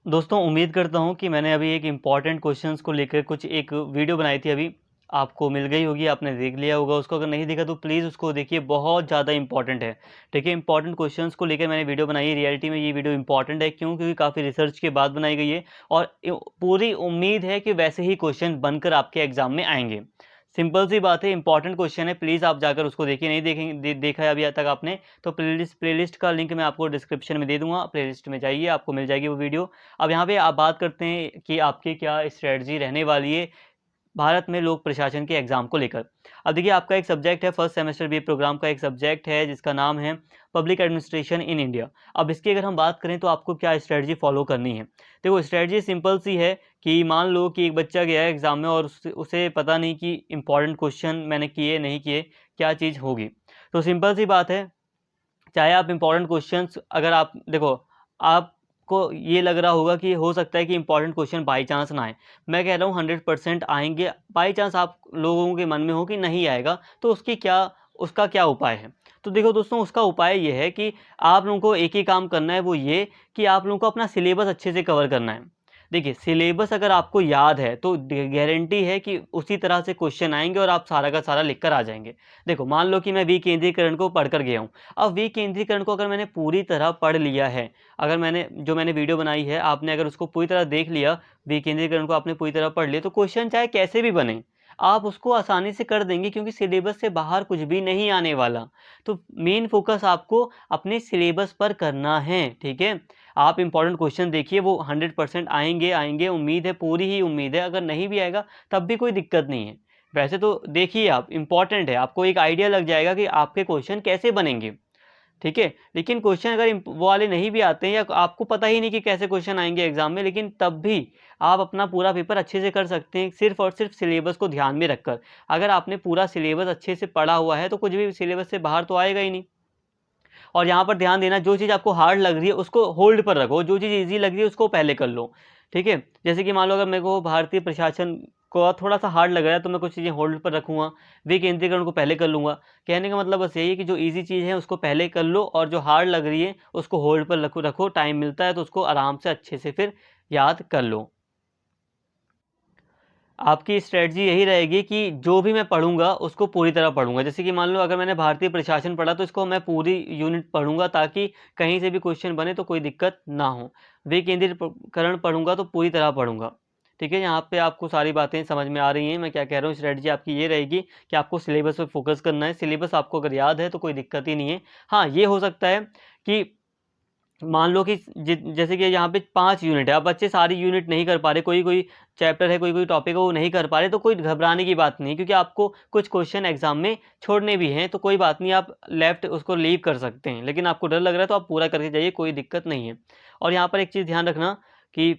दोस्तों उम्मीद करता हूँ कि मैंने अभी एक इम्पॉर्टेंट क्वेश्चंस को लेकर कुछ एक वीडियो बनाई थी, अभी आपको मिल गई होगी, आपने देख लिया होगा उसको। अगर नहीं देखा तो प्लीज़ उसको देखिए, बहुत ज़्यादा इंपॉर्टेंट है। ठीक है, इंपॉर्टेंट क्वेश्चंस को लेकर मैंने वीडियो बनाई है। रियलिटी में ये वीडियो इंपॉर्टेंट है, क्यों? क्योंकि काफ़ी रिसर्च के बाद बनाई गई है और पूरी उम्मीद है कि वैसे ही क्वेश्चन बनकर आपके एग्जाम में आएंगे। सिंपल सी बात है, इंपॉर्टेंट क्वेश्चन है, प्लीज़ आप जाकर उसको देखिए। नहीं देखेंगे देखा है अभी तक आपने, तो प्लेलिस्ट का लिंक मैं आपको डिस्क्रिप्शन में दे दूंगा, प्लेलिस्ट में जाइए, आपको मिल जाएगी वो वीडियो। अब यहाँ पे आप बात करते हैं कि आपकी क्या स्ट्रेटजी रहने वाली है भारत में लोक प्रशासन के एग्जाम को लेकर। अब देखिए, आपका एक सब्जेक्ट है, फर्स्ट सेमेस्टर बी प्रोग्राम का एक सब्जेक्ट है जिसका नाम है पब्लिक एडमिनिस्ट्रेशन इन इंडिया। अब इसकी अगर हम बात करें तो आपको क्या स्ट्रेटजी फॉलो करनी है। देखो, स्ट्रेटजी सिंपल सी है कि मान लो कि एक बच्चा गया है एग्जाम में और उसे पता नहीं कि इंपॉर्टेंट क्वेश्चन मैंने किए नहीं किए, क्या चीज़ होगी। तो सिंपल सी बात है, चाहे आप इंपॉर्टेंट क्वेश्चंस, अगर आप देखो, आपको ये लग रहा होगा कि हो सकता है कि इंपॉर्टेंट क्वेश्चन बाई चांस ना आए। मैं कह रहा हूँ 100% आएंगे। बाई चांस आप लोगों के मन में हो कि नहीं आएगा, तो उसका क्या उपाय है। तो देखो दोस्तों, उसका उपाय ये है कि आप लोगों को एक ही काम करना है, वो ये कि आप लोगों को अपना सिलेबस अच्छे से कवर करना है। देखिए, सिलेबस अगर आपको याद है तो गारंटी है कि उसी तरह से क्वेश्चन आएंगे और आप सारा का सारा लिख कर आ जाएंगे। देखो, मान लो कि मैं विकेंद्रीकरण को पढ़कर गया हूँ। अब विकेंद्रीकरण को अगर मैंने पूरी तरह पढ़ लिया है, अगर मैंने वीडियो बनाई है, आपने अगर उसको पूरी तरह देख लिया, विकेंद्रीकरण को आपने पूरी तरह पढ़ लिया, तो क्वेश्चन चाहे कैसे भी बने, आप उसको आसानी से कर देंगे, क्योंकि सिलेबस से बाहर कुछ भी नहीं आने वाला। तो मेन फोकस आपको अपने सिलेबस पर करना है। ठीक है, आप इंपॉर्टेंट क्वेश्चन देखिए, वो 100% आएंगे आएंगे, उम्मीद है, पूरी ही उम्मीद है। अगर नहीं भी आएगा तब भी कोई दिक्कत नहीं है। वैसे तो देखिए, आप इंपॉर्टेंट है, आपको एक आइडिया लग जाएगा कि आपके क्वेश्चन कैसे बनेंगे। ठीक है, लेकिन क्वेश्चन अगर वो वाले नहीं भी आते हैं या आपको पता ही नहीं कि कैसे क्वेश्चन आएंगे एग्जाम में, लेकिन तब भी आप अपना पूरा पेपर अच्छे से कर सकते हैं, सिर्फ और सिर्फ सिलेबस को ध्यान में रखकर। अगर आपने पूरा सिलेबस अच्छे से पढ़ा हुआ है तो कुछ भी सिलेबस से बाहर तो आएगा ही नहीं। और यहाँ पर ध्यान देना, जो चीज़ आपको हार्ड लग रही है उसको होल्ड पर रखो, जो चीज़ ईजी लग रही है उसको पहले कर लो। ठीक है, जैसे कि मान लो अगर मेरे को भारतीय प्रशासन को थोड़ा सा हार्ड लग रहा है तो मैं कुछ चीज़ें होल्ड पर रखूँगा, विकेंद्रीकरण को पहले कर लूँगा। कहने का मतलब बस यही है कि जो ईजी चीज़ है उसको पहले कर लो और जो हार्ड लग रही है उसको होल्ड पर रखो, टाइम मिलता है तो उसको आराम से अच्छे से फिर याद कर लो। आपकी स्ट्रेटजी यही रहेगी कि जो भी मैं पढ़ूंगा उसको पूरी तरह पढ़ूंगा। जैसे कि मान लो अगर मैंने भारतीय प्रशासन पढ़ा तो इसको मैं पूरी यूनिट पढ़ूंगा, ताकि कहीं से भी क्वेश्चन बने तो कोई दिक्कत ना हो। विकेंद्रीकरण पढ़ूंगा तो पूरी तरह पढ़ूंगा। ठीक है, यहाँ पे आपको सारी बातें समझ में आ रही हैं मैं क्या कह रहा हूँ। स्ट्रेटजी आपकी ये रहेगी कि आपको सिलेबस पर फोकस करना है। सिलेबस आपको अगर याद है तो कोई दिक्कत ही नहीं है। हाँ, ये हो सकता है कि मान लो कि जैसे कि यहाँ पे 5 यूनिट है, अब बच्चे सारी यूनिट नहीं कर पा रहे, कोई कोई चैप्टर है, कोई कोई टॉपिक है वो नहीं कर पा रहे, तो कोई घबराने की बात नहीं, क्योंकि आपको कुछ क्वेश्चन एग्जाम में छोड़ने भी हैं, तो कोई बात नहीं, आप लेफ्ट उसको लीव कर सकते हैं। लेकिन आपको डर लग रहा है तो आप पूरा करके जाइए, कोई दिक्कत नहीं है। और यहाँ पर एक चीज़ ध्यान रखना कि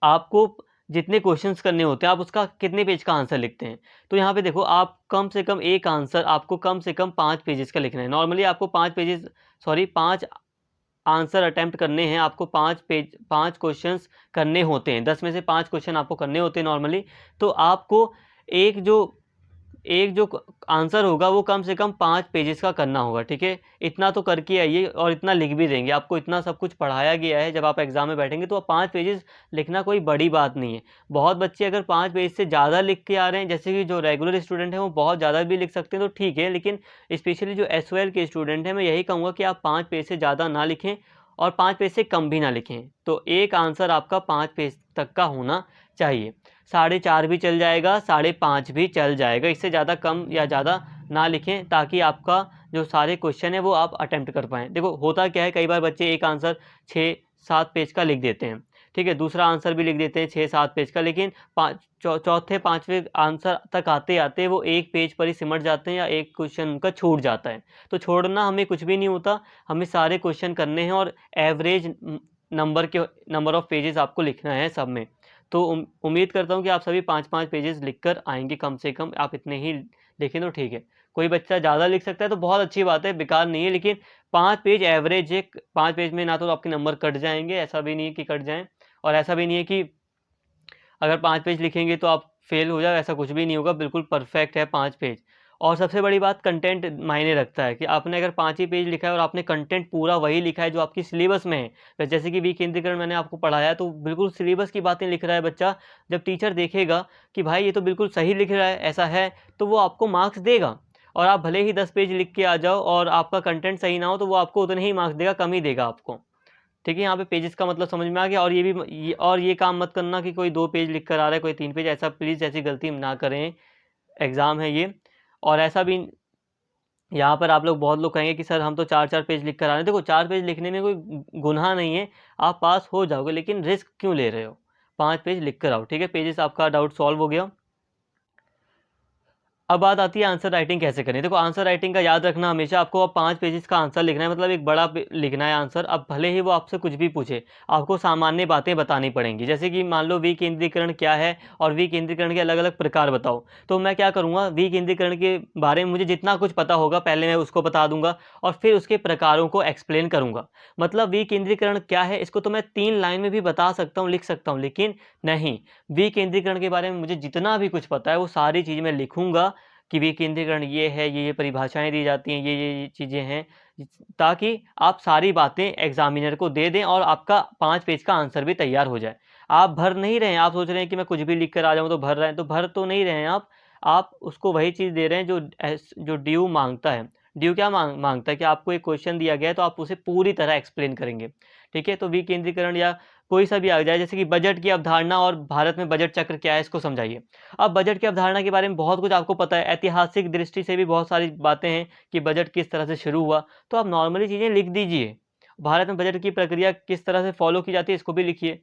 आपको जितने क्वेश्चंस करने होते हैं आप उसका कितने पेज का आंसर लिखते हैं। तो यहाँ पे देखो, आप कम से कम एक आंसर आपको कम से कम 5 पेजेस का लिखना है। नॉर्मली आपको 5 आंसर अटेम्प्ट करने हैं, आपको 5 क्वेश्चंस करने होते हैं, 10 में से 5 क्वेश्चन आपको करने होते हैं नॉर्मली। तो आपको एक जो एक जो आंसर होगा वो कम से कम 5 पेजेस का करना होगा। ठीक है, इतना तो करके आइए और इतना लिख भी देंगे, आपको इतना सब कुछ पढ़ाया गया है। जब आप एग्जाम में बैठेंगे तो 5 पेजेस लिखना कोई बड़ी बात नहीं है। बहुत बच्चे अगर 5 पेज से ज़्यादा लिख के आ रहे हैं, जैसे कि जो रेगुलर स्टूडेंट हैं वो बहुत ज़्यादा भी लिख सकते हैं तो ठीक है, लेकिन स्पेशली जो SOL के स्टूडेंट हैं, मैं यही कहूँगा कि आप 5 पेज से ज़्यादा ना लिखें और 5 पेज से कम भी ना लिखें। तो एक आंसर आपका 5 पेज तक का होना चाहिए। 4.5 भी चल जाएगा, 5.5 भी चल जाएगा, इससे ज़्यादा कम या ज़्यादा ना लिखें, ताकि आपका जो सारे क्वेश्चन है वो आप अटेम्प्ट कर पाएँ। देखो, होता क्या है, कई बार बच्चे एक आंसर 6-7 पेज का लिख देते हैं। ठीक है, दूसरा आंसर भी लिख देते हैं 6-7 पेज का, लेकिन चौथे 5वें आंसर तक आते आते वो एक पेज पर ही सिमट जाते हैं या एक क्वेश्चन उनका छूट जाता है। तो छोड़ना हमें कुछ भी नहीं होता, हमें सारे क्वेश्चन करने हैं और एवरेज नंबर ऑफ पेजेस आपको लिखना है सब में। तो उम्मीद करता हूँ कि आप सभी 5-5 पेजेस लिखकर आएंगे, कम से कम आप इतने ही लिखें तो ठीक है। कोई बच्चा ज़्यादा लिख सकता है तो बहुत अच्छी बात है, बेकार नहीं है, लेकिन 5 पेज एवरेज है। 5 पेज में ना तो आपके नंबर कट जाएंगे, ऐसा भी नहीं है कि कट जाएं, और ऐसा भी नहीं है कि अगर 5 पेज लिखेंगे तो आप फेल हो जाओ, ऐसा कुछ भी नहीं होगा, बिल्कुल परफेक्ट है 5 पेज। और सबसे बड़ी बात कंटेंट मायने रखता है कि आपने अगर 5 ही पेज लिखा है और आपने कंटेंट पूरा वही लिखा है जो आपकी सिलेबस में है, तो जैसे कि विकेंद्रीकरण मैंने आपको पढ़ाया तो बिल्कुल सिलेबस की बातें लिख रहा है बच्चा, जब टीचर देखेगा कि भाई ये तो बिल्कुल सही लिख रहा है, ऐसा है, तो वो आपको मार्क्स देगा। और आप भले ही 10 पेज लिख के आ जाओ और आपका कंटेंट सही ना हो, तो वो आपको उतने ही मार्क्स देगा, कम ही देगा आपको। ठीक है, यहाँ पे पेजेस का मतलब समझ में आ गया। और ये काम मत करना कि कोई 2 पेज लिख कर आ रहा है, कोई 3 पेज, ऐसा प्लीज़ ऐसी गलती ना करें, एग्ज़ाम है ये। और ऐसा भी यहाँ पर आप लोग बहुत लोग कहेंगे कि सर हम तो 4-4 पेज लिख कर आ रहे हैं। देखो 4 पेज लिखने में कोई गुनाह नहीं है, आप पास हो जाओगे, लेकिन रिस्क क्यों ले रहे हो? 5 पेज लिख कर आओ, ठीक है? पेजेस आपका डाउट सॉल्व हो गया। अब बात आती है आंसर राइटिंग कैसे करें। देखो आंसर राइटिंग का याद रखना हमेशा आपको अब 5 पेजेस का आंसर लिखना है, मतलब एक बड़ा लिखना है आंसर। अब भले ही वो आपसे कुछ भी पूछे, आपको सामान्य बातें बतानी पड़ेंगी। जैसे कि मान लो विकेंद्रीकरण क्या है और विकेंद्रीकरण के अलग अलग प्रकार बताओ, तो मैं क्या करूँगा, विकेंद्रीकरण के बारे में मुझे जितना कुछ पता होगा पहले मैं उसको बता दूंगा और फिर उसके प्रकारों को एक्सप्लेन करूँगा। मतलब विकेंद्रीकरण क्या है इसको तो मैं 3 लाइन में भी बता सकता हूँ, लिख सकता हूँ, लेकिन नहीं, विकेंद्रीकरण के बारे में मुझे जितना भी कुछ पता है वो सारी चीज़ मैं लिखूंगा कि विकेंद्रीकरण ये है, ये परिभाषाएँ दी जाती हैं, ये चीज़ें हैं, ताकि आप सारी बातें एग्ज़ामिनर को दे दें और आपका 5 पेज का आंसर भी तैयार हो जाए। आप भर नहीं रहे हैं, आप सोच रहे हैं कि मैं कुछ भी लिख कर आ जाऊँ तो भर रहे हैं, तो भर तो नहीं रहे हैं आप उसको वही चीज़ दे रहे हैं जो ड्यू माँगता है। ड्यू क्या माँगता है कि आपको एक क्वेश्चन दिया गया है तो आप उसे पूरी तरह एक्सप्लेन करेंगे, ठीक है? तो विकेंद्रीकरण या कोई सा भी आ जाए, जैसे कि बजट की अवधारणा और भारत में बजट चक्र क्या है, इसको समझाइए। अब बजट की अवधारणा के बारे में बहुत कुछ आपको पता है, ऐतिहासिक दृष्टि से भी बहुत सारी बातें हैं कि बजट किस तरह से शुरू हुआ, तो आप नॉर्मली चीज़ें लिख दीजिए। भारत में बजट की प्रक्रिया किस तरह से फॉलो की जाती है, इसको भी लिखिए।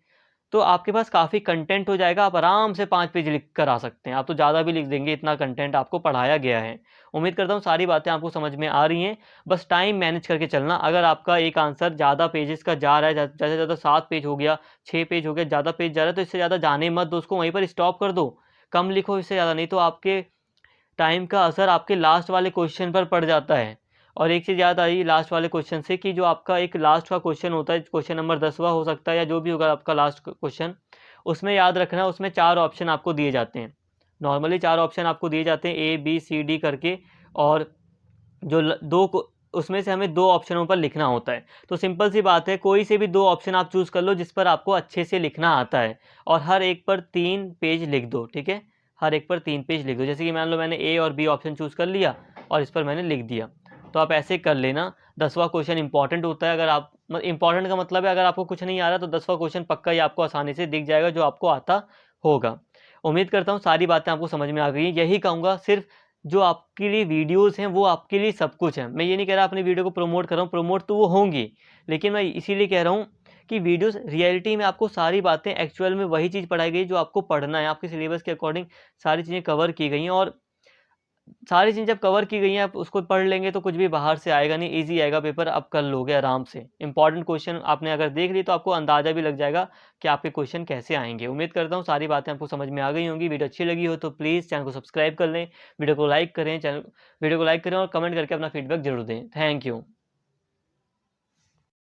तो आपके पास काफ़ी कंटेंट हो जाएगा, आप आराम से 5 पेज लिख कर आ सकते हैं। आप तो ज़्यादा भी लिख देंगे, इतना कंटेंट आपको पढ़ाया गया है। उम्मीद करता हूँ सारी बातें आपको समझ में आ रही हैं, बस टाइम मैनेज करके चलना। अगर आपका एक आंसर ज़्यादा पेजेस का जा रहा है, ज़्यादा से ज़्यादा 7 पेज हो गया, 6 पेज हो गया, ज़्यादा पेज जा रहा है, तो इससे ज़्यादा जाने मत दो, उसको वहीं पर स्टॉप कर दो। कम लिखो इससे ज़्यादा, नहीं तो आपके टाइम का असर आपके लास्ट वाले क्वेश्चन पर पड़ जाता है। और एक चीज़ याद आई लास्ट वाले क्वेश्चन से कि जो आपका एक लास्ट का क्वेश्चन होता है, क्वेश्चन नंबर 10वां हो सकता है या जो भी होगा आपका लास्ट क्वेश्चन, उसमें याद रखना उसमें 4 ऑप्शन आपको दिए जाते हैं। नॉर्मली 4 ऑप्शन आपको दिए जाते हैं ए, बी, सी, डी करके, और जो दो को उसमें से हमें 2 ऑप्शनों पर लिखना होता है। तो सिंपल सी बात है, कोई से भी 2 ऑप्शन आप चूज़ कर लो जिस पर आपको अच्छे से लिखना आता है, और हर एक पर 3 पेज लिख दो, ठीक है? हर एक पर 3 पेज लिख दो। जैसे कि मान लो मैंने ए और बी ऑप्शन चूज़ कर लिया और इस पर मैंने लिख दिया। तो आप ऐसे कर लेना। 10वां क्वेश्चन इंपॉर्टेंट होता है, अगर आप इंपॉर्टेंट का मतलब है अगर आपको कुछ नहीं आ रहा तो 10वां क्वेश्चन पक्का ही आपको आसानी से दिख जाएगा जो आपको आता होगा। उम्मीद करता हूँ सारी बातें आपको समझ में आ गई हैं। यही कहूँगा, सिर्फ जो आपके लिए वीडियोज़ हैं वो आपके लिए सब कुछ है। मैं ये नहीं कह रहा अपनी वीडियो को प्रमोट कर रहा हूँ, प्रमोट तो वो होंगी, लेकिन मैं इसीलिए कह रहा हूँ कि वीडियोज़ रियलिटी में आपको सारी बातें एक्चुअल में वही चीज़ पढ़ाई गई जो आपको पढ़ना है। आपके सिलेबस के अकॉर्डिंग सारी चीज़ें कवर की गई हैं, और सारी चीज़ें जब कवर की गई हैं आप उसको पढ़ लेंगे तो कुछ भी बाहर से आएगा नहीं, ईज़ी आएगा पेपर, आप कर लोगे आराम से। इंपॉर्टेंट क्वेश्चन आपने अगर देख लिए तो आपको अंदाज़ा भी लग जाएगा कि आपके क्वेश्चन कैसे आएँगे। उम्मीद करता हूँ सारी बातें आपको समझ में आ गई होंगी। वीडियो अच्छी लगी हो तो प्लीज़ चैनल को सब्सक्राइब कर लें, वीडियो को लाइक करें और कमेंट करके अपना फीडबैक ज़रूर दें। Thank you.